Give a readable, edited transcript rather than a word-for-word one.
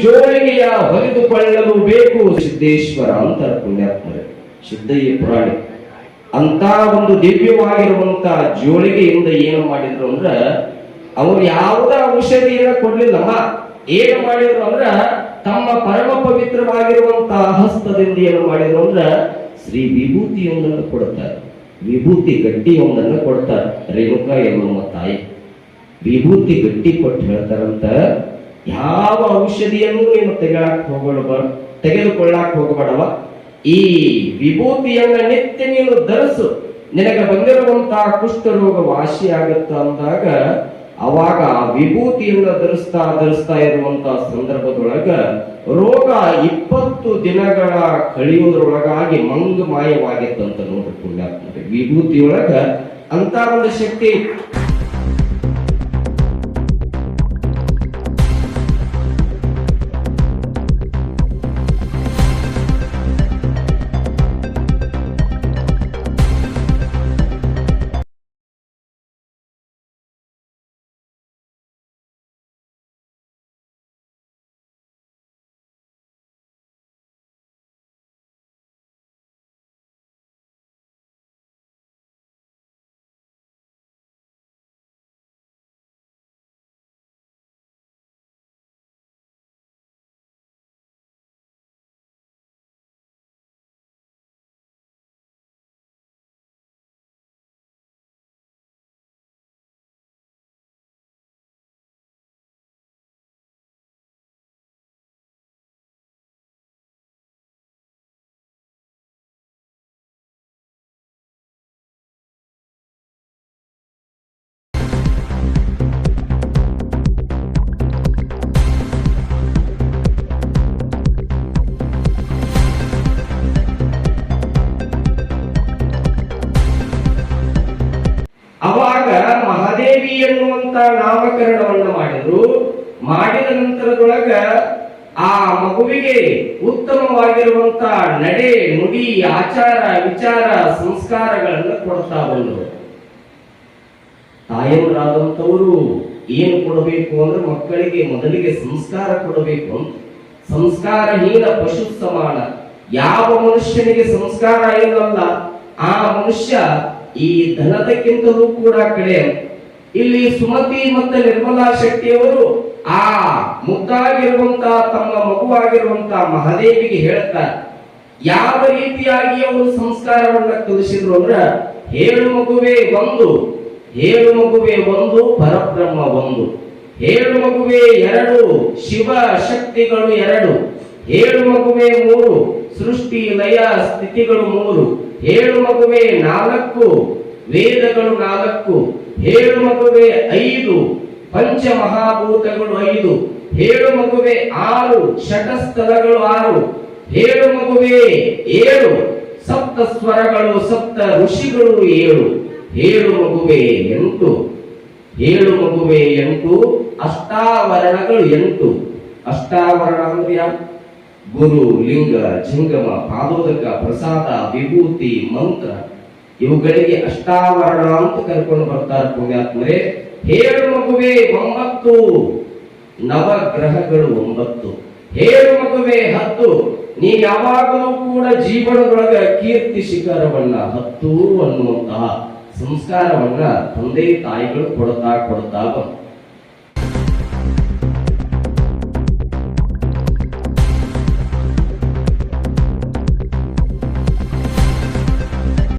ಜೋಳಿಗೆಯ ಹೊಲಿದುಕೊಳ್ಳಲು ಬೇಕು ಸಿದ್ದೇಶ್ವರ ಅಂತ ಪುಣ್ಯಾತ್ಮರೇ, ಸಿದ್ದಯ್ಯ ಪುರಾಣಿ ಅಂತ ಒಂದು ದಿವ್ಯವಾಗಿರುವಂತ ಜೋಳಿಗೆಯಿಂದ ಏನು ಮಾಡಿದ್ರು ಅಂದ್ರ ಅವ್ರು ಯಾವುದ ಔಷಧಿಯನ್ನ ಕೊಡ್ಲಿಲ್ಲಮ್ಮ. ಏನು ಮಾಡಿದ್ರು ಅಂದ್ರ ತಮ್ಮ ಪರಮ ಪವಿತ್ರವಾಗಿರುವಂತಹ ಹಸ್ತದಿಂದ ಏನು ಮಾಡಿದ್ರು ಅಂದ್ರ ಶ್ರೀ ವಿಭೂತಿಯೊಂದನ್ನು ಕೊಡ್ತಾರೆ. ವಿಭೂತಿ ಗಟ್ಟಿಯೊಂದನ್ನು ಕೊಡ್ತಾರೆ. ರೇಣುಕಾ ಎನ್ನುವ ತಾಯಿ ವಿಭೂತಿ ಗಟ್ಟಿ ಕೊಟ್ಟು ಹೇಳ್ತಾರಂತ, ಯಾವ ಔಷಧಿಯನ್ನು ನೀನು ತೆಗೆದುಕೊಳ್ಳಾಕ್ ಹೋಗಬೇಡವ, ಈ ವಿಭೂತಿಯನ್ನ ನಿತ್ಯ ನೀನು ಧರಿಸು, ನಿನಗೆ ಬಂದಿರುವಂತಹ ಕುಷ್ಠರೋಗ ವಾಸಿಯಾಗತ್ತ ಅಂದಾಗ ಅವಾಗ ವಿಭೂತಿಯನ್ನ ಧರಿಸ್ತಾ ಇರುವಂತಹ ಸಂದರ್ಭದೊಳಗ ರೋಗ 20 ದಿನಗಳ ಕಳೆಯುವುದರೊಳಗಾಗಿ ಮಾಯವಾಗಿತ್ತಂತ ನೋಡ್ರಿ ಪುಣ್ಯಾತ್ಮರೇ. ವಿಭೂತಿಯೊಳಗ ಅಂತ ಒಂದು ಶಕ್ತಿ. ಅವಾಗ ಮಹಾದೇವಿ ಎನ್ನುವಂತ ನಾಮಕರಣವನ್ನ ಮಾಡಿದ್ರು. ಮಾಡಿದ ನಂತರದೊಳಗ ಆ ಮಗುವಿಗೆ ಉತ್ತಮವಾಗಿರುವಂತ ನಡೆ, ನುಡಿ, ಆಚಾರ, ವಿಚಾರ, ಸಂಸ್ಕಾರಗಳನ್ನ ಕೊಡ್ತಾ ಬಂದರು. ತಾಯಂದ್ರಾದಂಥವರು ಏನು ಕೊಡಬೇಕು ಅಂದ್ರೆ ಮಕ್ಕಳಿಗೆ ಮೊದಲಿಗೆ ಸಂಸ್ಕಾರ ಕೊಡಬೇಕು ಅಂತ. ಸಂಸ್ಕಾರಹೀನ ಪಶು ಸಮಾನ. ಯಾವ ಮನುಷ್ಯನಿಗೆ ಸಂಸ್ಕಾರ ಇಲ್ಲಲ್ಲ ಆ ಮನುಷ್ಯ ಈ ಧನದಕ್ಕಿಂತಲೂ ಕೂಡ ಕಡೆ. ಇಲ್ಲಿ ಸುಮತಿ ಮತ್ತು ನಿರ್ಮಲಾ ಶೆಟ್ಟಿಯವರು ಆ ಮುದ್ದಾಗಿರುವಂತಹ ತಮ್ಮ ಮಗುವಾಗಿರುವಂತಹ ಮಹಾದೇವಿಗೆ ಹೇಳ್ತಾರೆ, ಯಾವ ರೀತಿಯಾಗಿ ಅವರು ಸಂಸ್ಕಾರವನ್ನ ಕಲಿಸಿದ್ರು ಅಂದ್ರ, ಹೇಳು ಮಗುವೆ ಒಂದು, ಹೇಳು ಮಗುವೆ ಒಂದು, ಪರಬ್ರಹ್ಮ ಒಂದು, ಹೇಳು ಮಗುವೆ ಎರಡು, ಶಿವ ಶಕ್ತಿಗಳು ಎರಡು, ಹೇಳು ಮಗುವೆ ಮೂರು, ಸೃಷ್ಟಿ ಲಯ ಸ್ಥಿತಿಗಳು ಮೂರು, ಹೇಳು ಮಗುವೆ ನಾಲ್ಕು, ವೇದಗಳು ನಾಲ್ಕು, ಹೇಳು ಮಗುವೆ ಐದು, ಪಂಚ ಮಹಾಭೂತಗಳು ಐದು, ಹೇಳು ಮಗುವೆ ಆರು, ಷಟಸ್ಥಲಗಳು ಆರು, ಹೇಳು ಮಗುವೆ ಏಳು, ಸಪ್ತ ಸ್ವರಗಳು ಸಪ್ತ ಋಷಿಗಳು ಏಳು, ಹೇಳು ಮಗುವೆ ಎಂಟು, ಹೇಳು ಮಗುವೆ ಎಂಟು, ಅಷ್ಟಾವರಣಗಳು ಎಂಟು. ಅಷ್ಟಾವರಣ ಅಂದ್ರೆ ಗುರು, ಲಿಂಗ, ಜಂಗಮ, ಪಾದೋದಕ, ಪ್ರಸಾದ, ವಿಭೂತಿ, ಮಂತ್ರ, ಇವುಗಳಿಗೆ ಅಷ್ಟಾವರಣ ಅಂತ ಕರ್ಕೊಂಡು ಬರ್ತಾರೆ ಪುಣ್ಯಾತ್ಮರೇ. ಹೇಳು ಮಗುವೆ ಒಂಬತ್ತು, ನವಗ್ರಹಗಳು ಒಂಬತ್ತು, ಹೇಳು ಮಗುವೆ 10, ನೀ ಯಾವಾಗಲೂ ಕೂಡ ಜೀವನದೊಳಗ ಕೀರ್ತಿ ಶಿಖರವನ್ನ 10 ಅನ್ನುವಂತಹ ಸಂಸ್ಕಾರವನ್ನ ತಂದೆ ತಾಯಿಗಳು ಕೊಡ್ತಾ